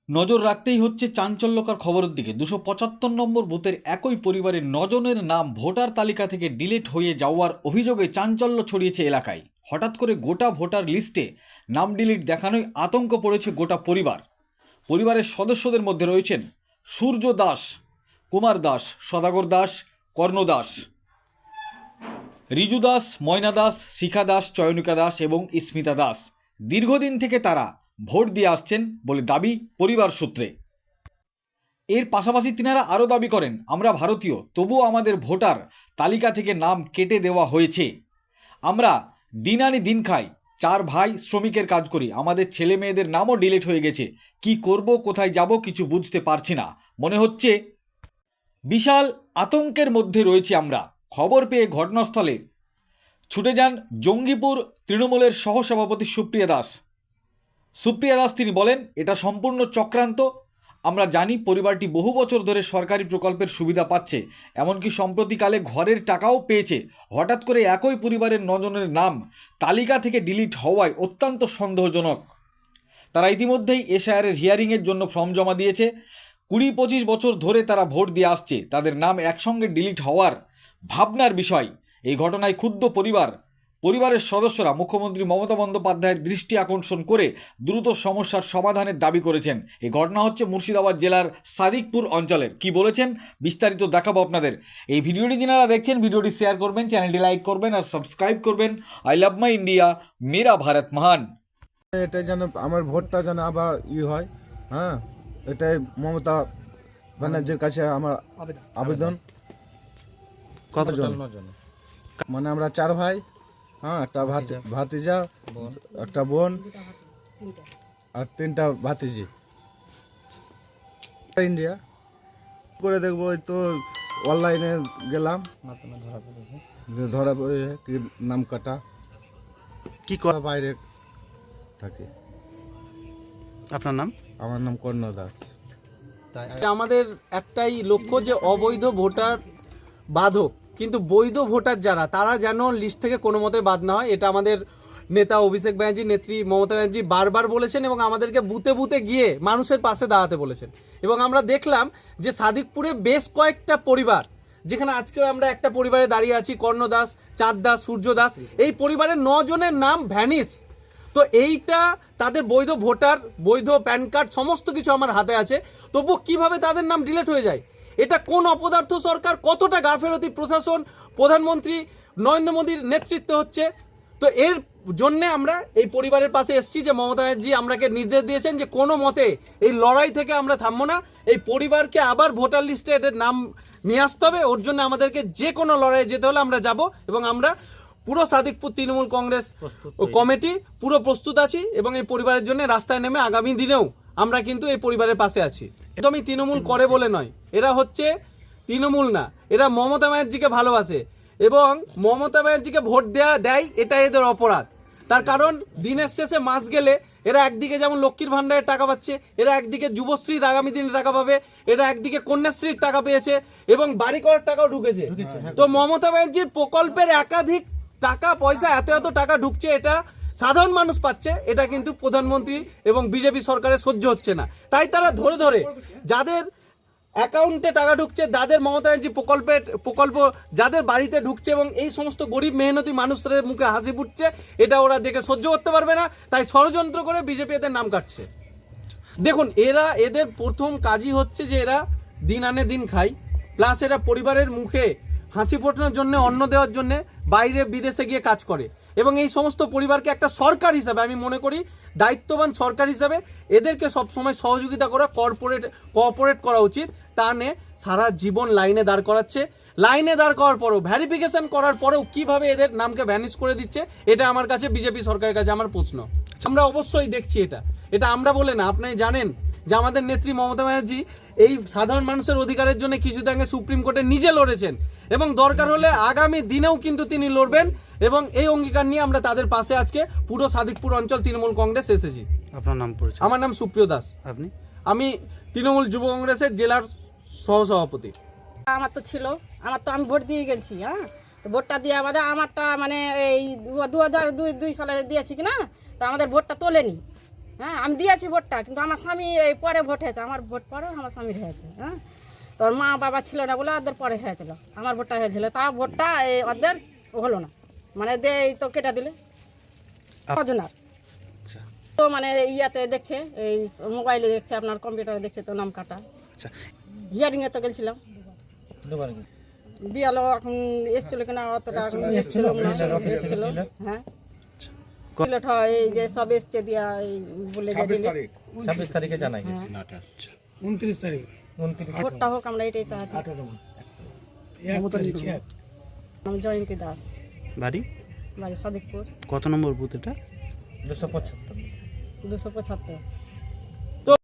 নজর রাখতেই হচ্ছে চাঞ্চল্যকর খবরের দিকে। 275 নম্বর বুথের একই পরিবারের 9 জনের নাম ভোটার তালিকা থেকে ডিলিট হয়ে যাওয়ার অভিযোগে চাঞ্চল্য ছড়িয়েছে এলাকায়। হঠাৎ করে গোটা ভোটার লিস্টে নাম ডিলিট দেখানোয় আতঙ্ক পড়েছে গোটা পরিবার। পরিবারের সদস্যদের মধ্যে রয়েছেন সূর্য দাস, কুমার দাস, সদাগর দাস, কর্ণ দাস, রিজু দাস, ময়না দাস, শিখা দাস, চয়নিকা দাস এবং স্মিতা দাস। দীর্ঘদিন থেকে তারা ভোট দিয়ে আসছেন বলে দাবি পরিবার সূত্রে। এর পাশাপাশি তিনারা আরও দাবি করেন, আমরা ভারতীয়, তবুও আমাদের ভোটার তালিকা থেকে নাম কেটে দেওয়া হয়েছে। আমরা দিন আনি দিন খাই, 4 ভাই শ্রমিকের কাজ করি, আমাদের ছেলে মেয়েদের নামও ডিলিট হয়ে গেছে। কি করব, কোথায় যাব কিছু বুঝতে পারছি না। মনে হচ্ছে বিশাল আতঙ্কের মধ্যে রয়েছি আমরা। খবর পেয়ে ঘটনাস্থলে ছুটে যান জঙ্গিপুর তৃণমূলের সহসভাপতি সুপ্রিয়া দাস। তিনি বলেন, এটা সম্পূর্ণ চক্রান্ত। আমরা জানি পরিবারটি বহু বছর ধরে সরকারি প্রকল্পের সুবিধা পাচ্ছে, এমনকি সম্প্রতিকালে ঘরের টাকাও পেয়েছে। হঠাৎ করে একই পরিবারের 9 জনের নাম তালিকা থেকে ডিলিট হওয়ায় অত্যন্ত সন্দেহজনক। তারা ইতিমধ্যেই এসআইআরের হিয়ারিংয়ের জন্য ফর্ম জমা দিয়েছে। 20-25 বছর ধরে তারা ভোট দিয়ে আসছে, তাদের নাম একসঙ্গে ডিলিট হওয়ার ভাবনার বিষয়। এই ঘটনায় ক্ষুব্ধ পরিবারের সদস্যরা মুখ্যমন্ত্রী মমতা বন্দ্যোপাধ্যায়ের দৃষ্টি আকর্ষণ করে দ্রুত সমস্যার সমাধানের দাবি করেছেন। এই ঘটনা হচ্ছে মুর্শিদাবাদ জেলার সাদিকপুর অঞ্চলের। কি বলেছেন বিস্তারিত দেখাবো আপনাদের। এই ভিডিওটি যারা দেখছেন ভিডিওটি শেয়ার করবেন, চ্যানেলটি লাইক করবেন আর সাবস্ক্রাইব করবেন। আই লাভ মাই ইন্ডিয়া, মেরা ভারত মহান। এটা যেন আমার ভোটটা যেন আবার হয়, হ্যাঁ, এটাই মমতা ব্যানার্জির কাছে আমার আবেদন। কতজন? মানে আমরা 4 ভাই, হ্যাঁ, একটা ভাতিজা, একটা বোন আর 3টা ভাতিজি। ইন্ডিয়া করে দেখবো, ওই তো অনলাইনে গেলাম, ধরা পড়েছে কি নাম কাটা, কি করা, বাইরে থাকে। আপনার নাম? আমার নাম কর্ণ দাস। আমাদের একটাই লক্ষ্য যে অবৈধ ভোটার বাধক, কিন্তু বৈধ ভোটার যারা, তারা যেন লিস্ট থেকে কোনো মতে বাদ না হয়। এটা আমাদের নেতা অভিষেক ব্যানার্জি, নেত্রী মমতা ব্যানার্জি বারবার বলেছেন এবং আমাদেরকে বুথে বুথে গিয়ে মানুষের পাশে দাঁড়াতে বলেছেন। এবং আমরা দেখলাম যে সাদিকপুরে বেশ কয়েকটা পরিবার, যেখানে আজকেও আমরা একটা পরিবারে দাঁড়িয়ে আছি, কর্ণ দাস, চাঁদ দাস, সূর্য দাস, এই পরিবারের 9 জনের নাম ভ্যানিশ। তো এইটা তাদের বৈধ ভোটার, বৈধ প্যান কার্ড, সমস্ত কিছু আমার হাতে আছে, তবু কিভাবে তাদের নাম ডিলিট হয়ে যায়? এটা কোন অপদার্থ সরকার, কতটা গাফেলতি প্রশাসন, প্রধানমন্ত্রী নরেন্দ্র মোদীর নেতৃত্বে হচ্ছে। তো এর জন্যে আমরা এই পরিবারের পাশে এসেছি যে মমতা ব্যানার্জি আমাকে নির্দেশ দিয়েছেন যে কোনো মতে এই লড়াই থেকে আমরা থামবো না। এই পরিবারকে আবার ভোটার লিস্টে এদের নাম নিয়ে আসতে হবে। ওর জন্য আমাদেরকে যে কোনো লড়াইয়ে যেতে হলে আমরা যাব এবং আমরা পুরো সাদিকপুর তৃণমূল কংগ্রেস কমিটি পুরো প্রস্তুত আছি এবং এই পরিবারের জন্য রাস্তায় নেমে আগামী দিনেও আমরা কিন্তু এই পরিবারের পাশে আছি। একদমই তৃণমূল করে বলে নয়, এরা হচ্ছে তৃণমূল না, এরা মমতা ব্যানার্জিকে ভালোবাসে এবং মমতা ব্যানার্জিকে ভোট দেয়, এটা এদের অপরাধ। তার কারণ দিনের শেষে মাস গেলে এরা একদিকে যেমন লক্ষ্মীর ভান্ডারের টাকা পাচ্ছে, এরা একদিকে যুবশ্রীর আগামী দিনে টাকা পাবে, এরা একদিকে কন্যাশ্রীর টাকা পেয়েছে এবং বাড়ি করার টাকাও ঢুকেছে। তো মমতা ব্যানার্জির প্রকল্পের একাধিক টাকা পয়সা, এত টাকা ঢুকছে, এটা সাধারণ মানুষ পাচ্ছে, এটা কিন্তু প্রধানমন্ত্রী এবং বিজেপি সরকারের সহ্য হচ্ছে না। তাই তারা ধরে ধরে যাদের অ্যাকাউন্টে টাকা ঢুকছে, যাদের মমতা ব্যানার্জি প্রকল্প যাদের বাড়িতে ঢুকছে এবং এই সমস্ত গরিব মেহনতি মানুষদের মুখে হাসি ফুটছে, এটা ওরা দেখে সহ্য করতে পারবে না, তাই ষড়যন্ত্র করে বিজেপি এদের নাম কাটছে। দেখুন, এদের প্রথম কাজই হচ্ছে যে এরা দিন আনে দিন খায়, প্লাস এরা পরিবারের মুখে হাসি ফোটানোর জন্য, অন্ন দেওয়ার জন্য বাইরে বিদেশে গিয়ে কাজ করে এবং এই সমস্ত পরিবারকে একটা সরকার হিসাবে আমি মনে করি, দায়িত্ববান সরকার হিসাবে এদেরকে সবসময় সহযোগিতা করা, কোঅপারেট করা উচিত। তা নিয়ে সারা জীবন লাইনে দাঁড় করাচ্ছে, লাইনে দাঁড় করার পরেও, ভ্যারিফিকেশন করার পরেও কিভাবে এদের নামকে ভ্যানিশ করে দিচ্ছে, এটা আমার কাছে, বিজেপি সরকারের কাছে আমার প্রশ্ন। আমরা অবশ্যই দেখছি এটা আমরা বলে না, আপনি জানেন যে আমাদের নেত্রী মমতা ব্যানার্জি এই সাধারণ মানুষের অধিকারের জন্য কিছুদিন আগে সুপ্রিম কোর্টে নিজে লড়েছেন এবং দরকার হলে আগামী দিনেও কিন্তু তিনি লড়বেন এবং এই অঙ্গীকার নিয়ে আমরা তাদের পাশে আজকে পুরো সাদিকপুর অঞ্চল তৃণমূল কংগ্রেস এসেছি। আপনার নাম পরিচয়? আমার নাম সুপ্রিয় দাস। আপনি? আমি তৃণমূল যুব কংগ্রেসের জেলার সহসভাপতি। আমার তো ছিল, আমি ভোট দিয়ে গেছি। হ্যাঁ, তো ভোটটা দিয়ে আমারটা মানে এই 2002 সালে দিয়েছি কিনা, তো আমাদের ভোটটা তোলেনি। হ্যাঁ আমি দিয়েছি ভোটটা, কিন্তু আমার স্বামী এই পরে ভোট হয়েছে, আমার ভোট পরে আমার স্বামীর হয়েছে। হ্যাঁ, তোর মা বাবা ছিল না বলে ওদের পরে হয়েছিল, আমার ভোটটা হয়েছিল, তা ভোটটা এই ওদের হলো না, মানে এই তো কেটে দিলে কজনার। আচ্ছা তো মানে ইয়াতে দেখছে, এই মোবাইলে দেখছে, আপনার কম্পিউটারে দেখছে, তো নাম কাটা। আচ্ছা হিয়ারিংয়ে তো গেছিলাম, বিয়ালো এখন এসেছিল কিনা অতটা এখন এসেছিল না, এসেছিল। হ্যাঁ সিলেট হয়, এই যে সব এসছে দিয়া এই বলে যে দিলে 26 তারিখে জানাই গেছে। 29 তারিখ ভোটটা হোক, আমরা এটাই চাচ্ছি। আমি জয়ন্তী দাস, বাড়ি বাড়ি সাদিকপুর, কত নম্বর বুথ এটা? 275 275।